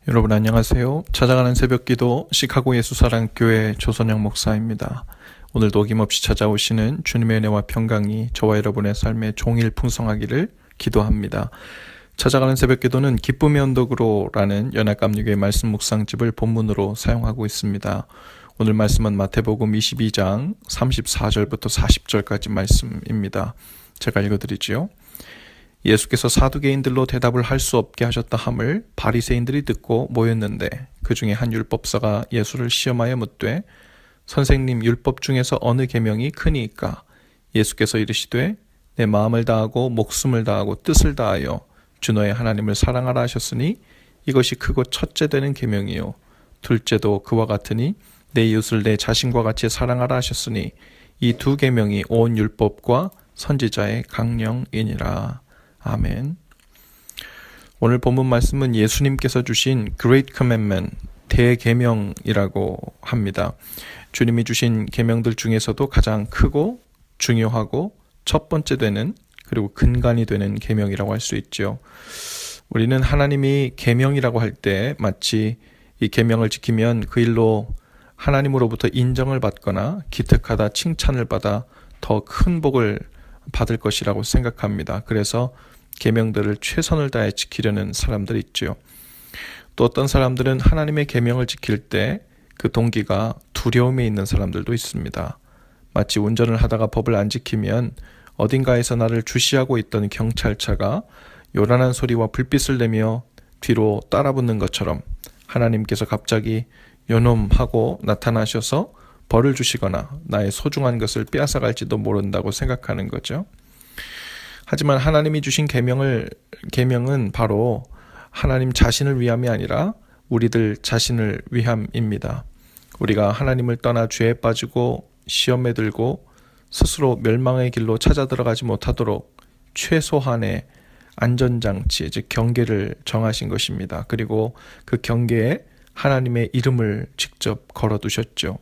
여러분 안녕하세요. 찾아가는 새벽기도 시카고 예수사랑교회 조선영 목사입니다. 오늘도 어김없이 찾아오시는 주님의 은혜와 평강이 저와 여러분의 삶에 종일 풍성하기를 기도합니다. 찾아가는 새벽기도는 기쁨의 언덕으로라는 연합감리교회 말씀 묵상집을 본문으로 사용하고 있습니다. 오늘 말씀은 마태복음 22장 34절부터 40절까지 말씀입니다. 제가 읽어드리지요. 예수께서 사두개인들로 대답을 할 수 없게 하셨다 함을 바리새인들이 듣고 모였는데 그 중에 한 율법사가 예수를 시험하여 묻되 선생님, 율법 중에서 어느 계명이 크니이까? 예수께서 이르시되 내 마음을 다하고 목숨을 다하고 뜻을 다하여 주 너의 하나님을 사랑하라 하셨으니 이것이 크고 첫째 되는 계명이요 둘째도 그와 같으니 내 이웃을 내 자신과 같이 사랑하라 하셨으니 이 두 계명이 온 율법과 선지자의 강령이니라. 아멘. 오늘 본문 말씀은 예수님께서 주신 Great Commandment, 대계명이라고 합니다. 주님이 주신 계명들 중에서도 가장 크고 중요하고 첫 번째 되는 그리고 근간이 되는 계명이라고 할 수 있죠. 우리는 하나님이 계명이라고 할 때 마치 이 계명을 지키면 그 일로 하나님으로부터 인정을 받거나 기특하다 칭찬을 받아 더 큰 복을 받을 것이라고 생각합니다. 그래서 계명들을 최선을 다해 지키려는 사람들이 있죠. 또 어떤 사람들은 하나님의 계명을 지킬 때 그 동기가 두려움에 있는 사람들도 있습니다. 마치 운전을 하다가 법을 안 지키면 어딘가에서 나를 주시하고 있던 경찰차가 요란한 소리와 불빛을 내며 뒤로 따라붙는 것처럼 하나님께서 갑자기 요놈 하고 나타나셔서 벌을 주시거나 나의 소중한 것을 빼앗아갈지도 모른다고 생각하는 거죠. 하지만 하나님이 주신 계명은 바로 하나님 자신을 위함이 아니라 우리들 자신을 위함입니다. 우리가 하나님을 떠나 죄에 빠지고 시험에 들고 스스로 멸망의 길로 찾아 들어가지 못하도록 최소한의 안전장치, 즉 경계를 정하신 것입니다. 그리고 그 경계에 하나님의 이름을 직접 걸어두셨죠.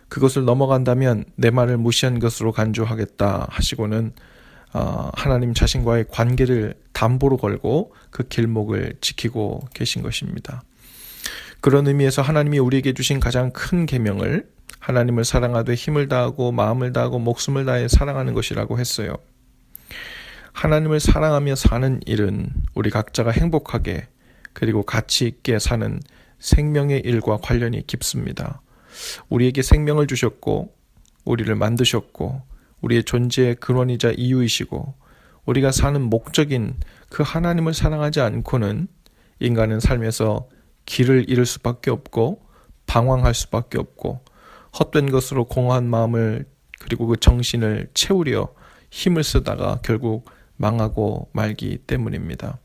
그것을 넘어간다면 내 말을 무시한 것으로 간주하겠다 하시고는 하나님 자신과의 관계를 담보로 걸고 그 길목을 지키고 계신 것입니다. 그런 의미에서 하나님이 우리에게 주신 가장 큰 계명을 하나님을 사랑하되 힘을 다하고 마음을 다하고 목숨을 다해 사랑하는 것이라고 했어요. 하나님을 사랑하며 사는 일은 우리 각자가 행복하게 그리고 가치 있게 사는 생명의 일과 관련이 깊습니다. 우리에게 생명을 주셨고 우리를 만드셨고 우리의 존재의 근원이자 이유이시고 우리가 사는 목적인 그 하나님을 사랑하지 않고는 인간은 삶에서 길을 잃을 수밖에 없고 방황할 수밖에 없고 헛된 것으로 공허한 마음을 그리고 그 정신을 채우려 힘을 쓰다가 결국 망하고 말기 때문입니다.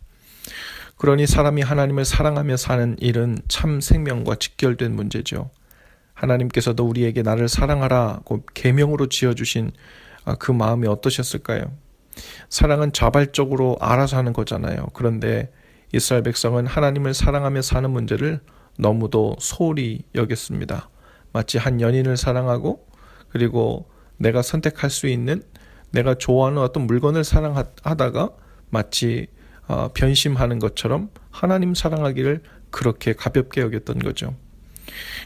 그러니 사람이 하나님을 사랑하며 사는 일은 참 생명과 직결된 문제죠. 하나님께서도 우리에게 나를 사랑하라고 계명으로 지어주신 그 마음이 어떠셨을까요? 사랑은 자발적으로 알아서 하는 거잖아요. 그런데 이스라엘 백성은 하나님을 사랑하며 사는 문제를 너무도 소홀히 여겼습니다. 마치 한 연인을 사랑하고 그리고 내가 선택할 수 있는 내가 좋아하는 어떤 물건을 사랑하다가 마치 변심하는 것처럼 하나님 사랑하기를 그렇게 가볍게 여겼던 거죠.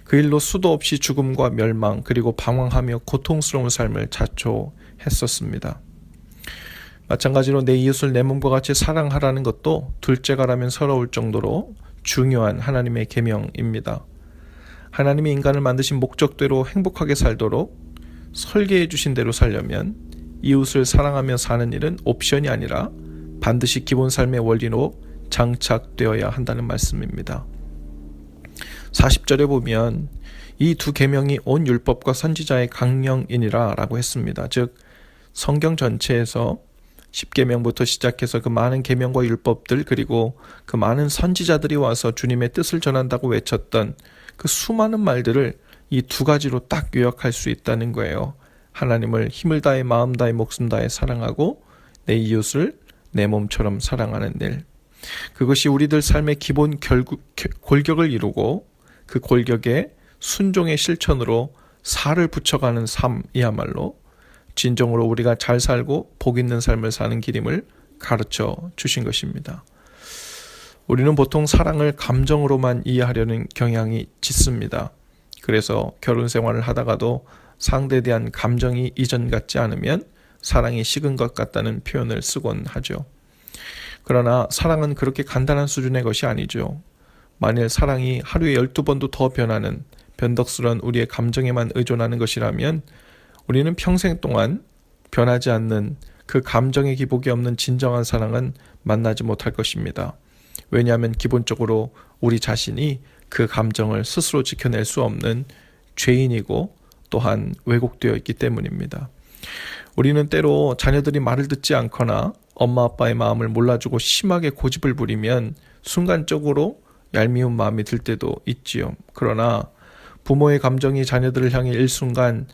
그 일로 수도 없이 죽음과 멸망 그리고 방황하며 고통스러운 삶을 자초했었습니다. 마찬가지로 내 이웃을 내 몸과 같이 사랑하라는 것도 둘째가라면 서러울 정도로 중요한 하나님의 계명입니다. 하나님이 인간을 만드신 목적대로 행복하게 살도록 설계해 주신 대로 살려면 이웃을 사랑하며 사는 일은 옵션이 아니라 반드시 기본 삶의 원리로 장착되어야 한다는 말씀입니다. 40절에 보면 이 두 계명이 온 율법과 선지자의 강령이니라 라고 했습니다. 즉 성경 전체에서 10계명부터 시작해서 그 많은 계명과 율법들 그리고 그 많은 선지자들이 와서 주님의 뜻을 전한다고 외쳤던 그 수많은 말들을 이 두 가지로 딱 요약할 수 있다는 거예요. 하나님을 힘을 다해 마음 다해 목숨 다해 사랑하고 내 이웃을 내 몸처럼 사랑하는 일. 그것이 우리들 삶의 기본 골격을 이루고 그 골격에 순종의 실천으로 살을 붙여가는 삶이야말로 진정으로 우리가 잘 살고 복 있는 삶을 사는 길임을 가르쳐 주신 것입니다. 우리는 보통 사랑을 감정으로만 이해하려는 경향이 짙습니다. 그래서 결혼 생활을 하다가도 상대에 대한 감정이 이전 같지 않으면 사랑이 식은 것 같다는 표현을 쓰곤 하죠. 그러나 사랑은 그렇게 간단한 수준의 것이 아니죠. 만일 사랑이 하루에 12번도 더 변하는 변덕스러운 우리의 감정에만 의존하는 것이라면 우리는 평생 동안 변하지 않는 그 감정의 기복이 없는 진정한 사랑은 만나지 못할 것입니다. 왜냐하면 기본적으로 우리 자신이 그 감정을 스스로 지켜낼 수 없는 죄인이고 또한 왜곡되어 있기 때문입니다. 우리는 때로 자녀들이 말을 듣지 않거나 엄마 아빠의 마음을 몰라주고 심하게 고집을 부리면 순간적으로 얄미운 마음이 들 때도 있지요. 그러나 부모의 감정이 자녀들을 향해 일순간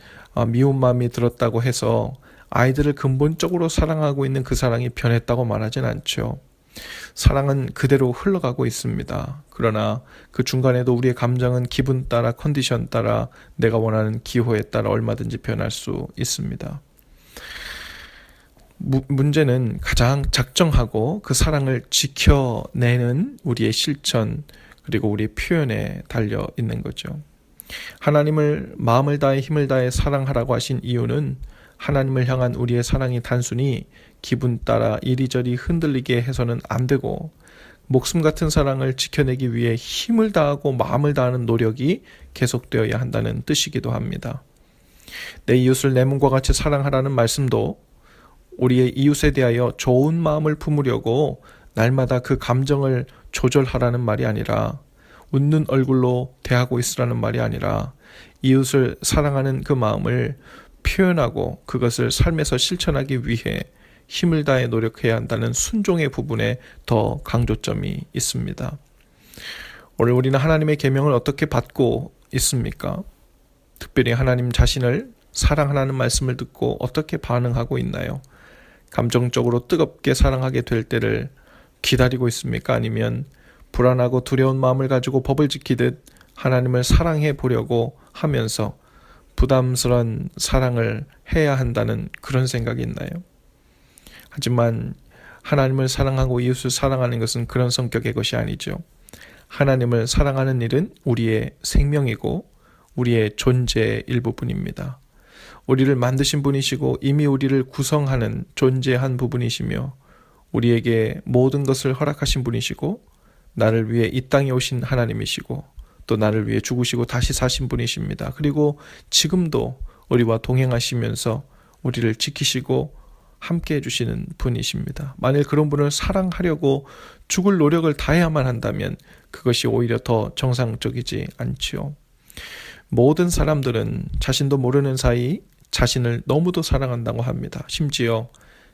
미운 마음이 들었다고 해서 아이들을 근본적으로 사랑하고 있는 그 사랑이 변했다고 말하진 않죠. 사랑은 그대로 흘러가고 있습니다. 그러나 그 중간에도 우리의 감정은 기분 따라, 컨디션 따라, 내가 원하는 기호에 따라 얼마든지 변할 수 있습니다. 문제는 가장 작정하고 그 사랑을 지켜내는 우리의 실천 그리고 우리의 표현에 달려 있는 거죠. 하나님을 마음을 다해 힘을 다해 사랑하라고 하신 이유는 하나님을 향한 우리의 사랑이 단순히 기분 따라 이리저리 흔들리게 해서는 안 되고 목숨 같은 사랑을 지켜내기 위해 힘을 다하고 마음을 다하는 노력이 계속되어야 한다는 뜻이기도 합니다. 내 이웃을 내 몸과 같이 사랑하라는 말씀도 우리의 이웃에 대하여 좋은 마음을 품으려고 날마다 그 감정을 조절하라는 말이 아니라 웃는 얼굴로 대하고 있으라는 말이 아니라 이웃을 사랑하는 그 마음을 표현하고 그것을 삶에서 실천하기 위해 힘을 다해 노력해야 한다는 순종의 부분에 더 강조점이 있습니다. 오늘 우리는 하나님의 계명을 어떻게 받고 있습니까? 특별히 하나님 자신을 사랑하라는 말씀을 듣고 어떻게 반응하고 있나요? 감정적으로 뜨겁게 사랑하게 될 때를 기다리고 있습니까? 아니면 불안하고 두려운 마음을 가지고 법을 지키듯 하나님을 사랑해 보려고 하면서 부담스러운 사랑을 해야 한다는 그런 생각이 있나요? 하지만 하나님을 사랑하고 이웃을 사랑하는 것은 그런 성격의 것이 아니죠. 하나님을 사랑하는 일은 우리의 생명이고 우리의 존재의 일부분입니다. 우리를 만드신 분이시고 이미 우리를 구성하는 존재한 부분이시며 우리에게 모든 것을 허락하신 분이시고 나를 위해 이 땅에 오신 하나님이시고 또 나를 위해 죽으시고 다시 사신 분이십니다. 그리고 지금도 우리와 동행하시면서 우리를 지키시고 함께 해주시는 분이십니다. 만일 그런 분을 사랑하려고 죽을 노력을 다해야만 한다면 그것이 오히려 더 정상적이지 않지요. 모든 사람들은 자신도 모르는 사이 자신을 너무도 사랑한다고 합니다. 심지어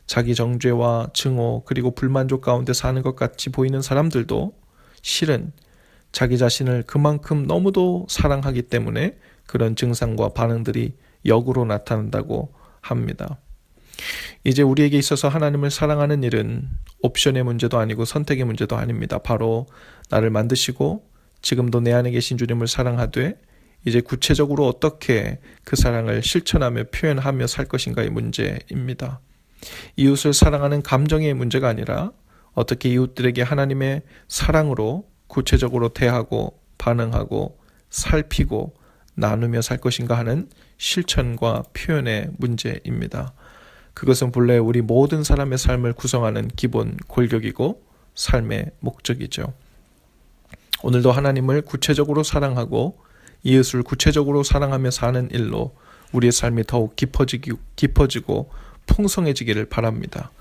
자기 정죄와 증오 그리고 불만족 가운데 사는 것 같이 보이는 사람들도 실은 자기 자신을 그만큼 너무도 사랑하기 때문에 그런 증상과 반응들이 역으로 나타난다고 합니다. 이제 우리에게 있어서 하나님을 사랑하는 일은 옵션의 문제도 아니고 선택의 문제도 아닙니다. 바로 나를 만드시고 지금도 내 안에 계신 주님을 사랑하되 이제 구체적으로 어떻게 그 사랑을 실천하며 표현하며 살 것인가의 문제입니다. 이웃을 사랑하는 감정의 문제가 아니라 어떻게 이웃들에게 하나님의 사랑으로 구체적으로 대하고 반응하고 살피고 나누며 살 것인가 하는 실천과 표현의 문제입니다. 그것은 본래 우리 모든 사람의 삶을 구성하는 기본 골격이고 삶의 목적이죠. 오늘도 하나님을 구체적으로 사랑하고 이웃을 구체적으로 사랑하며 사는 일로 우리의 삶이 더욱 깊어지고 풍성해지기를 바랍니다.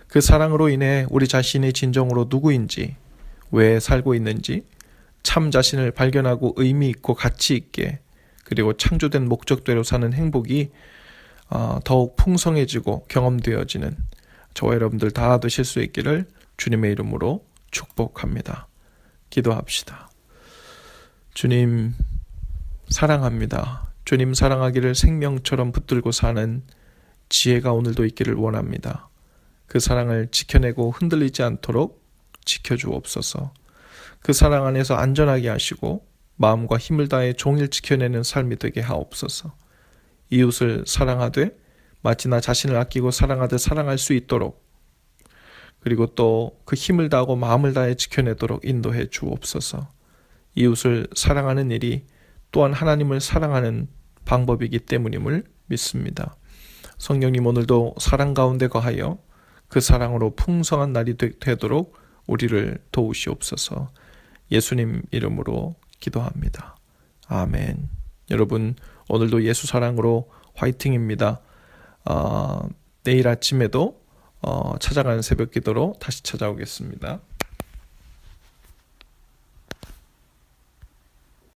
그 사랑으로 인해 우리 자신이 진정으로 누구인지, 왜 살고 있는지, 참 자신을 발견하고 의미 있고 가치 있게 그리고 창조된 목적대로 사는 행복이 더욱 풍성해지고 경험되어지는 저와 여러분들 다 되실 수 있기를 주님의 이름으로 축복합니다. 기도합시다. 주님 사랑합니다. 주님 사랑하기를 생명처럼 붙들고 사는 지혜가 오늘도 있기를 원합니다. 그 사랑을 지켜내고 흔들리지 않도록 지켜주옵소서. 그 사랑 안에서 안전하게 하시고 마음과 힘을 다해 종일 지켜내는 삶이 되게 하옵소서. 이웃을 사랑하되 마치 나 자신을 아끼고 사랑하듯 사랑할 수 있도록 그리고 또 그 힘을 다하고 마음을 다해 지켜내도록 인도해 주옵소서. 이웃을 사랑하는 일이 또한 하나님을 사랑하는 방법이기 때문임을 믿습니다. 성령님, 오늘도 사랑 가운데 거하여 그 사랑으로 풍성한 날이 되도록 우리를 도우시옵소서. 예수님 이름으로 기도합니다. 아멘. 여러분, 오늘도 예수 사랑으로 화이팅입니다. 내일 아침에도 찾아가는 새벽 기도로 다시 찾아오겠습니다.